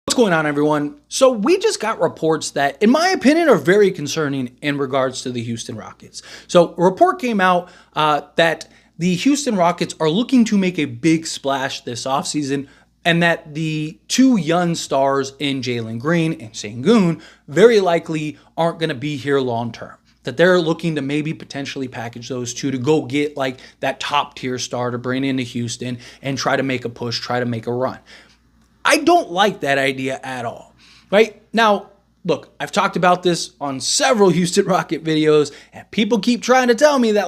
What's going on, everyone? So we just got reports that, in my opinion, are very concerning in regards to the Houston Rockets. So a report came out that the Houston Rockets are looking to make a big splash this offseason, and that the two young stars in Jalen Green and Sengun very likely aren't going to be here long term. That they're looking to maybe potentially package those two to go get like that top tier star to bring into Houston and try to make a push, try to make a run. I don't like that idea at all, right? Now, look, I've talked about this on several Houston Rocket videos, and people keep trying to tell me that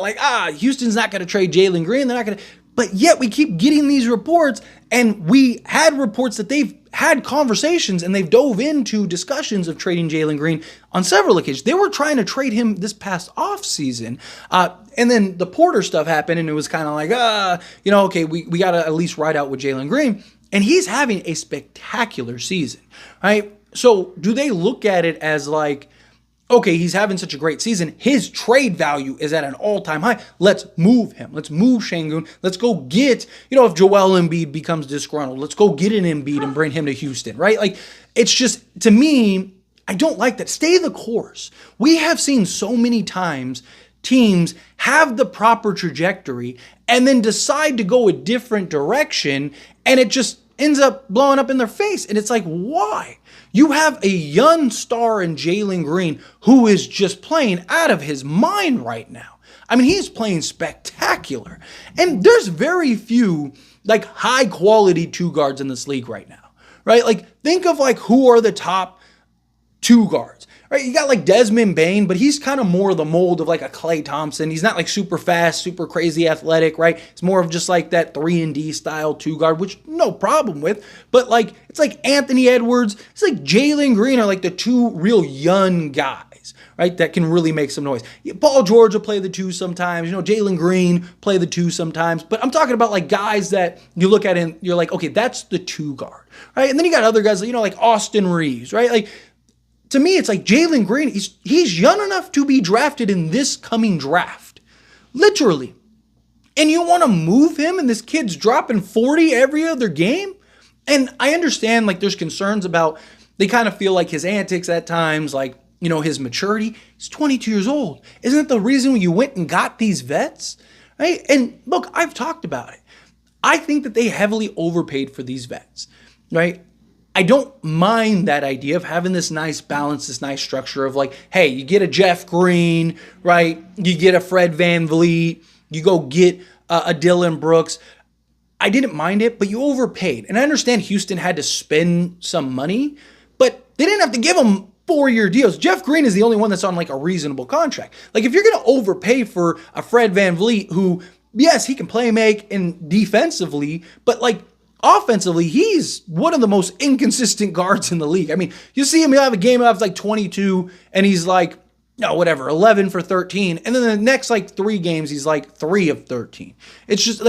Houston's not going to trade Jalen Green. They're not going to, but yet we keep getting these reports, and we had reports that they've had conversations and they've dove into discussions of trading Jalen Green on several occasions. They were trying to trade him this past offseason. And then the Porter stuff happened, and it was kind of like, okay, we got to at least ride out with Jalen Green. And he's having a spectacular season, right? So do they look at it as like, okay, he's having such a great season. His trade value is at an all-time high. Let's move him. Let's move Sengun. Let's go get, if Joel Embiid becomes disgruntled, let's go get an Embiid and bring him to Houston, right? Like, it's just, to me, I don't like that. Stay the course. We have seen so many times teams have the proper trajectory and then decide to go a different direction, and it just ends up blowing up in their face. And it's like, why? You have a young star in Jalen Green who is just playing out of his mind right now. I mean, he's playing spectacular. And there's very few high quality two guards in this league right now, right? Think of who are the top two guards, right? You got Desmond Bane, but he's kind of more the mold of a Klay Thompson. He's not super fast, super crazy athletic, right? It's more of just that 3-and-D style two guard, which no problem with. But it's Anthony Edwards, it's Jalen Green are the two real young guys, right? That can really make some noise. Paul George will play the two sometimes. Jalen Green play the two sometimes. But I'm talking about guys that you look at and you're okay, that's the two guard, right? And then you got other guys like Austin Reeves, right? To me, it's Jalen Green, he's young enough to be drafted in this coming draft. Literally. And you want to move him, and this kid's dropping 40 every other game? And I understand, there's concerns about, they kind of feel his antics at times, his maturity. He's 22 years old. Isn't that the reason you went and got these vets? Right? And look, I've talked about it. I think that they heavily overpaid for these vets, right? I don't mind that idea of having this nice balance, this nice structure of hey, you get a Jeff Green, right? You get a Fred VanVleet, you go get a Dylan Brooks. I didn't mind it, but you overpaid. And I understand Houston had to spend some money, but they didn't have to give them 4-year deals. Jeff Green is the only one that's on a reasonable contract. If you're going to overpay for a Fred VanVleet who, yes, he can play make and defensively, but offensively, he's one of the most inconsistent guards in the league. I mean, you see him, he'll have a game of 22, and he's 11 for 13. And then the next 3 games, he's 3 of 13. It's just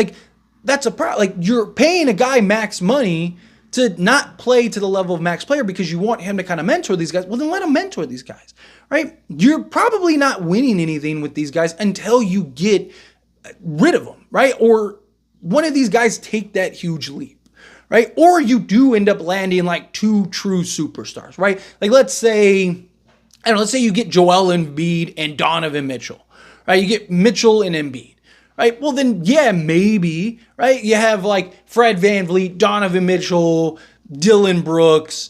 that's a problem. You're paying a guy max money to not play to the level of max player because you want him to kind of mentor these guys. Well, then let him mentor these guys, right? You're probably not winning anything with these guys until you get rid of them, right? Or one of these guys take that huge leap. Right? Or you do end up landing two true superstars, right? Let's say, let's say you get Joel Embiid and Donovan Mitchell, right? You get Mitchell and Embiid, right? Well, then, yeah, maybe, right? You have Fred VanVleet, Donovan Mitchell, Dylan Brooks,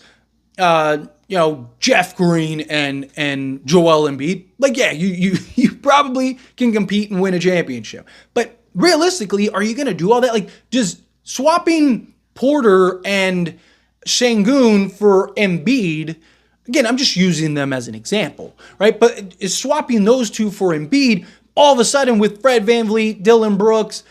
Jeff Green and Joel Embiid. Yeah, you probably can compete and win a championship. But realistically, are you going to do all that? Just swapping Porter and Sengun for Embiid, again, I'm just using them as an example, right? But is swapping those two for Embiid all of a sudden with Fred VanVleet, Dylan Brooks,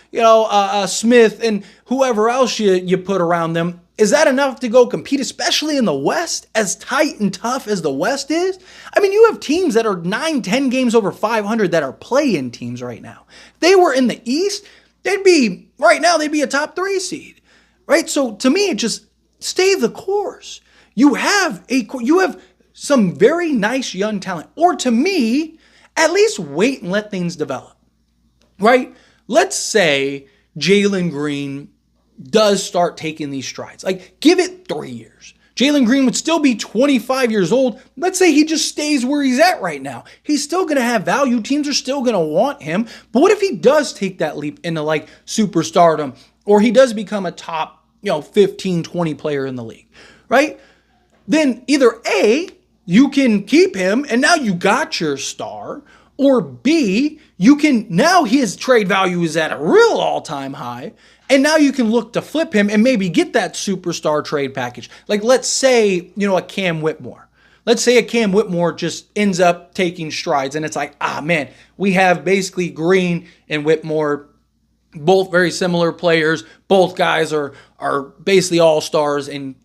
Smith, and whoever else you put around them, is that enough to go compete, especially in the West, as tight and tough as the West is? I mean, you have teams that are 9-10 games over 500 that are play-in teams right now. If they were in the East, they'd be a top 3 seed. Right? So to me, it just stay the course. You have some very nice young talent. Or to me, at least wait and let things develop. Right? Let's say Jalen Green does start taking these strides. Give it 3 years. Jalen Green would still be 25 years old. Let's say he just stays where he's at right now. He's still going to have value. Teams are still going to want him. But what if he does take that leap into like superstardom, or he does become a top, 15, 20 player in the league, right? Then either A, you can keep him and now you got your star, or B, now his trade value is at a real all-time high, and now you can look to flip him and maybe get that superstar trade package. Like let's say, a Cam Whitmore. Let's say a Cam Whitmore just ends up taking strides and it's like, man, we have basically Green and Whitmore, both very similar players. Both guys are basically all-stars and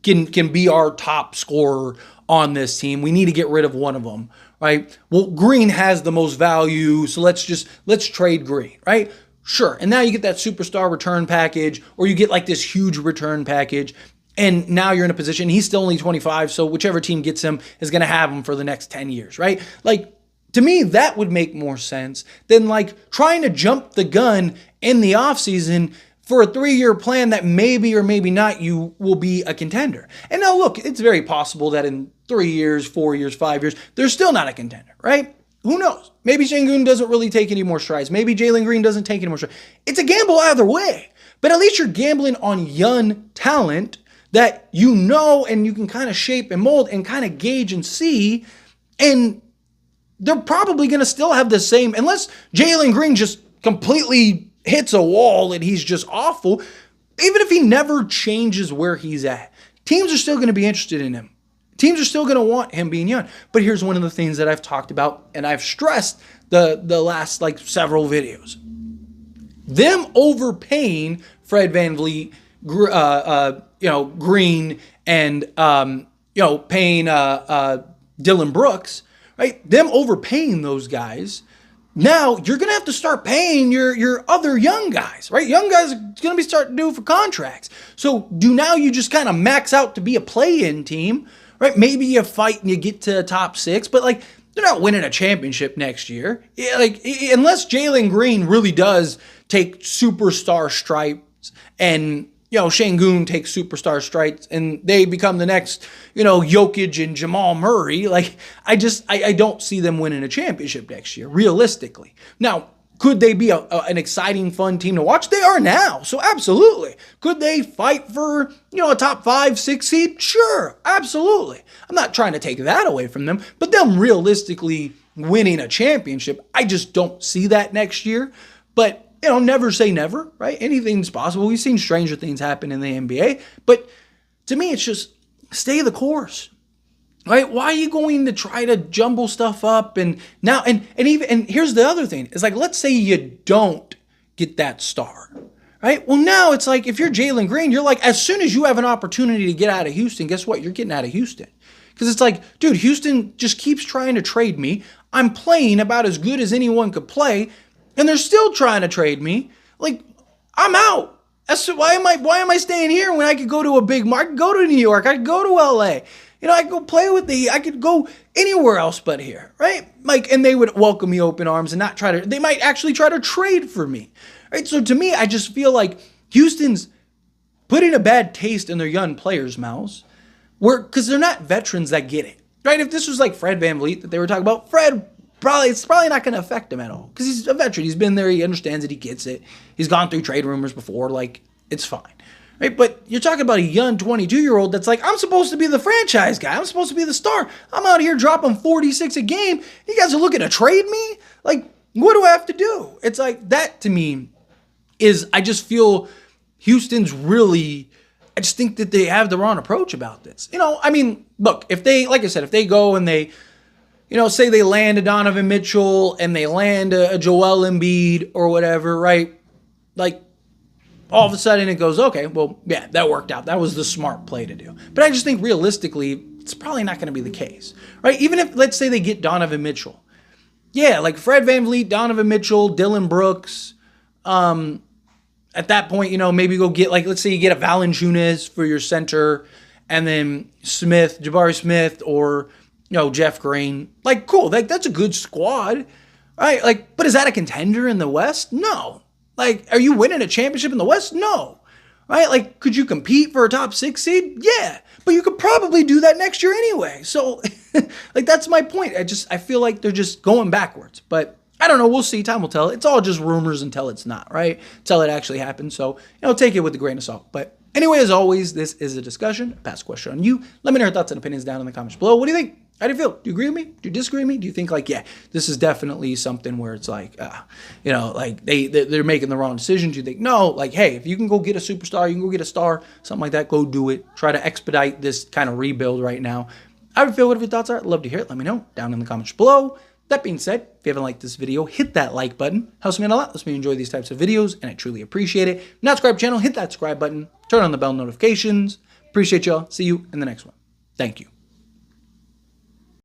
can be our top scorer on this team. We need to get rid of one of them, right? Well, Green has the most value, so let's trade Green, right? Sure. And now you get that superstar return package, or you get like this huge return package, and now you're in a position, he's still only 25, so whichever team gets him is going to have him for the next 10 years, right? Like, to me, that would make more sense than like trying to jump the gun in the offseason for a 3-year plan that maybe or maybe not you will be a contender. And now look, it's very possible that in 3 years, 4 years, 5 years, they're still not a contender, right? Who knows? Maybe Sengun doesn't really take any more strides. Maybe Jalen Green doesn't take any more strides. It's a gamble either way. But at least you're gambling on young talent that you know and you can kind of shape and mold and kind of gauge and see. And they're probably going to still have the same, unless Jalen Green just completely hits a wall and he's just awful. Even if he never changes where he's at, teams are still going to be interested in him. Teams are still going to want him being young. But here's one of the things that I've talked about and I've stressed the last like several videos. Them overpaying Fred VanVleet, Green, and paying Dylan Brooks, right? Them overpaying those guys. Now you're going to have to start paying your other young guys, right? Young guys are going to be starting to do for contracts. So now you just kind of max out to be a play-in team, right? Maybe you fight and you get to top 6, but like they're not winning a championship next year. Yeah, like unless Jalen Green really does take superstar stripes and Sengun takes superstar stripes and they become the next, Jokic and Jamal Murray. Like, I don't see them winning a championship next year, realistically. Now, could they be an exciting, fun team to watch? They are now, so absolutely. Could they fight for, a top 5, 6 seed? Sure, absolutely. I'm not trying to take that away from them, but them realistically winning a championship, I just don't see that next year. But never say never, right? Anything's possible. We've seen stranger things happen in the NBA. But to me, it's just stay the course, right? Why are you going to try to jumble stuff up? And now, and here's the other thing. It's like, let's say you don't get that star, right? Well, now it's like, if you're Jalen Green, you're like, as soon as you have an opportunity to get out of Houston, guess what? You're getting out of Houston. Because it's like, dude, Houston just keeps trying to trade me. I'm playing about as good as anyone could play, and they're still trying to trade me. Like, I'm out. Why am I staying here when I could go to a big market? I could go to New York. I could go to LA. I could go play with I could go anywhere else but here, right? Like, and they would welcome me open arms and not they might actually try to trade for me, right? So to me, I just feel like Houston's putting a bad taste in their young players' mouths, because they're not veterans that get it, right? If this was like Fred VanVleet that they were talking about, it's probably not going to affect him at all because he's a veteran. He's been there. He understands it. He gets it. He's gone through trade rumors before. Like, it's fine, right? But you're talking about a young 22-year-old that's like, I'm supposed to be the franchise guy. I'm supposed to be the star. I'm out here dropping 46 a game. You guys are looking to trade me? Like, what do I have to do? It's like, that to me I just feel Houston's really, I just think that they have the wrong approach about this. Look, if they go and they, say they land a Donovan Mitchell and they land a Joel Embiid or whatever, right? Like, all of a sudden it goes, okay, well, yeah, that worked out. That was the smart play to do. But I just think realistically, it's probably not going to be the case, right? Even if, let's say they get Donovan Mitchell. Yeah, like Fred VanVleet, Donovan Mitchell, Dylan Brooks. At that point, maybe go get, like, let's say you get a Valanciunas for your center and then Jabari Smith, or Jeff Green. Like, cool. That's a good squad, right? Like, but is that a contender in the West? No. Like, are you winning a championship in the West? No. right? Like, could you compete for a top 6 seed? Yeah, but you could probably do that next year anyway. So, like, that's my point. I feel like they're just going backwards. But I don't know. We'll see. Time will tell. It's all just rumors until it's not, right? Until it actually happens. So, take it with a grain of salt. But anyway, as always, this is a discussion. Pass a question on you. Let me know your thoughts and opinions down in the comments below. What do you think? How do you feel? Do you agree with me? Do you disagree with me? Do you think, like, yeah, this is definitely something where it's like, like they're making the wrong decision? Do you think, no, like, hey, if you can go get a superstar, you can go get a star, something like that, go do it. Try to expedite this kind of rebuild right now. How do you feel? What your thoughts are? I'd love to hear it. Let me know down in the comments below. That being said, if you haven't liked this video, hit that like button. Helps me out a lot. Lets me enjoy these types of videos, and I truly appreciate it. If you're not subscribed to the channel, hit that subscribe button. Turn on the bell notifications. Appreciate y'all. See you in the next one. Thank you.